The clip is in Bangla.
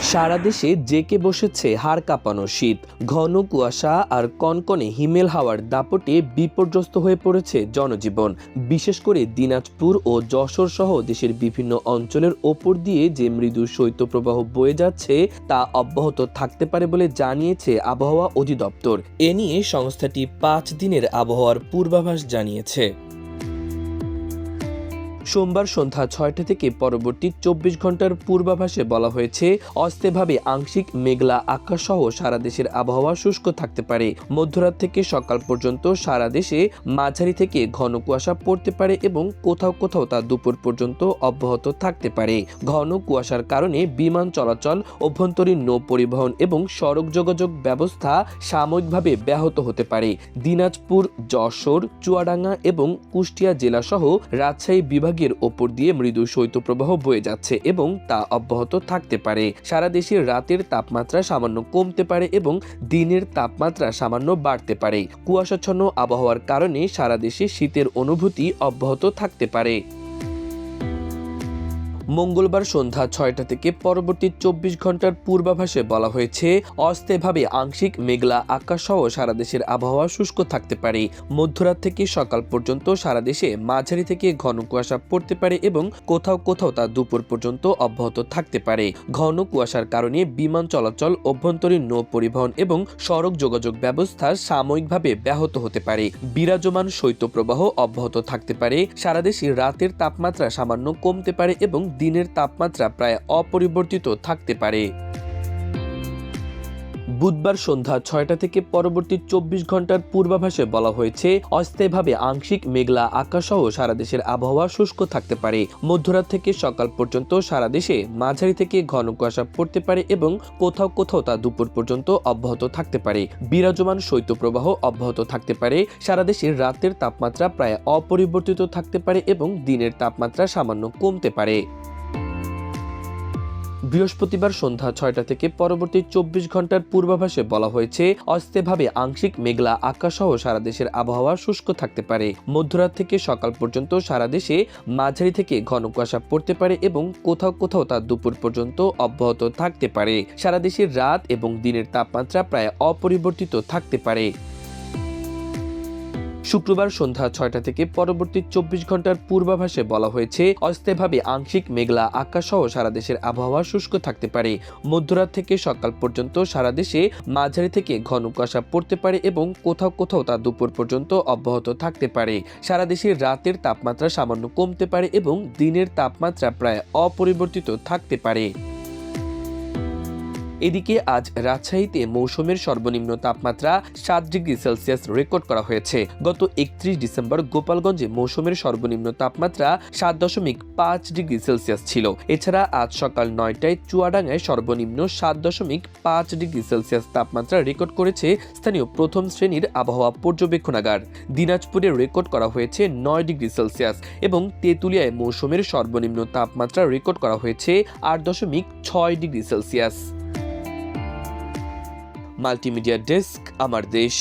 সারা দেশে জেঁকে বসেছে হাড় কাঁপানো শীত। ঘন কুয়াশা আর কনকনে হিমেল হাওয়ার দাপটে বিপর্যস্ত হয়ে পড়েছে জনজীবন। বিশেষ করে দিনাজপুর ও যশোর সহ দেশের বিভিন্ন অঞ্চলের ওপর দিয়ে যে মৃদু শৈত্যপ্রবাহ বয়ে যাচ্ছে তা অব্যাহত থাকতে পারে বলে জানিয়েছে আবহাওয়া অধিদপ্তর। এ নিয়ে সংস্থাটি 5 দিনের আবহাওয়ার পূর্বাভাস জানিয়েছে। সোমবার সন্ধ্যা 6টা থেকে পরবর্তী 24 ঘন্টার পূর্বাভাসে বলা হয়েছে, অস্থায়ীভাবে আংশিক মেঘলা আকাশ সহ সারা দেশের আবহাওয়া শুষ্ক থাকতে পারে। মধ্যরাত থেকে সকাল পর্যন্ত সারা দেশে মাঝারি থেকে ঘন কুয়াশা পড়তে পারে এবং কোথাও কোথাও তা দুপুর পর্যন্ত অব্যাহত থাকতে পারে। ঘন কুয়াশার কারণে বিমান চলাচল, অভ্যন্তরীণ নৌ পরিবহন এবং সড়ক যোগাযোগ ব্যবস্থা সাময়িকভাবে ব্যাহত হতে পারে। দিনাজপুর, যশোর, চুয়াডাঙ্গা এবং কুষ্টিয়া জেলা সহ রাজশাহী বিভাগের ওপর দিয়ে মৃদু শৈত্যপ্রবাহ বয়ে যাচ্ছে এবং তা অব্যাহত থাকতে পারে। সারা দেশে রাতের তাপমাত্রা সামান্য কমতে পারে এবং দিনের তাপমাত্রা সামান্য বাড়তে পারে। কুয়াশাচ্ছন্ন আবহাওয়ার কারণে সারা দেশে শীতের অনুভূতি অব্যাহত থাকতে পারে। মঙ্গলবার সন্ধ্যা 6টা থেকে পরবর্তী 24 ঘন্টার পূর্বাভাসে বলা হয়েছে, অস্থায়ীভাবে আংশিক মেঘলা আকাশ সহ সারা দেশের আবহাওয়া শুষ্ক থাকতে পারে। মধ্যরাত থেকে সকাল পর্যন্ত সারা দেশে মাঝারি থেকে ঘন কুয়াশা পড়তে পারে এবং কোথাও কোথাও তা দুপুর পর্যন্ত অব্যাহত থাকতে পারে। ঘন কুয়াশার কারণে বিমান চলাচল, অভ্যন্তরীণ নৌ পরিবহন এবং সড়ক যোগাযোগ ব্যবস্থা সাময়িকভাবে ব্যাহত হতে পারে। বিরাজমান শৈত্যপ্রবাহ অব্যাহত থাকতে পারে। সারা দেশে রাতের তাপমাত্রা সামান্য কমতে পারে এবং দিনের তাপমাত্রা প্রায় অপরিবর্তিত থাকতে পারে। বুধবার সন্ধ্যা 6টা থেকে পরবর্তী 24 ঘন্টার পূর্বাভাসে বলা হয়েছে, অস্থায়ীভাবে আংশিক মেঘলা আকাশ সহ সারা দেশের আবহাওয়া শুষ্ক থাকতে পারে। মধ্যরাত থেকে সকাল পর্যন্ত সারা দেশে মাঝারি থেকে ঘন কুয়াশা পড়তে পারে এবং কোথাও কোথাও তা দুপুর পর্যন্ত অব্যাহত থাকতে পারে। বিরাজমান শৈত্যপ্রবাহ অব্যাহত থাকতে পারে। সারা দেশে রাতের তাপমাত্রা প্রায় অপরিবর্তিত থাকতে পারে এবং দিনের তাপমাত্রা সামান্য কমতে পারে। বৃহস্পতিবার সন্ধ্যা 6টা থেকে পরবর্তী 24 ঘন্টার পূর্বাভাসে বলা হয়েছে, অস্থায়ীভাবে আংশিক মেঘলা আকাশ সহ সারা দেশের আবহাওয়া শুষ্ক থাকতে পারে। মধ্যরাত থেকে সকাল পর্যন্ত সারা দেশে মাঝারি থেকে ঘন কুয়াশা পড়তে পারে এবং কোথাও কোথাও তা দুপুর পর্যন্ত অব্যাহত থাকতে পারে। সারা দেশের রাত এবং দিনের তাপমাত্রা প্রায় অপরিবর্তিত থাকতে পারে। শুক্রবার সন্ধ্যা 6টা থেকে পরবর্তী 24 ঘন্টার পূর্বাভাসে বলা হয়েছে, অস্থায়ীভাবে আংশিক মেঘলা আকাশ সহ সারা দেশের আবহাওয়া শুষ্ক থাকতে পারে। মধ্যরাত থেকে সকাল পর্যন্ত সারা দেশে মাঝারি থেকে ঘন কুয়াশা পড়তে পারে এবং কোথাও কোথাও তা দুপুর পর্যন্ত অব্যাহত থাকতে পারে। সারা দেশের রাতের তাপমাত্রা সামান্য কমতে পারে এবং দিনের তাপমাত্রা প্রায় অপরিবর্তিত থাকতে পারে। এদিকে আজ রাজশাহীতে মৌসুমের সর্বনিম্ন তাপমাত্রা 7 ডিগ্রি সেলসিয়াস রেকর্ড করা হয়েছে। গত 31 ডিসেম্বর গোপালগঞ্জে মৌসুমের সর্বনিম্ন তাপমাত্রা 7.5 ডিগ্রি সেলসিয়াস ছিল। এছাড়া আজ সকাল 9টায় চুয়াডাঙ্গায় সর্বনিম্ন 7.5 ডিগ্রি সেলসিয়াস তাপমাত্রা রেকর্ড করেছে স্থানীয় প্রথম শ্রেণীর আবহাওয়া পর্যবেক্ষণাগার। দিনাজপুরে রেকর্ড করা হয়েছে 9 ডিগ্রি সেলসিয়াস এবং তেঁতুলিয়ায় মৌসুমের সর্বনিম্ন তাপমাত্রা রেকর্ড করা হয়েছে 8.6 ডিগ্রি সেলসিয়াস। মাল্টিমিডিয়া ডেস্ক, আমার দেশ।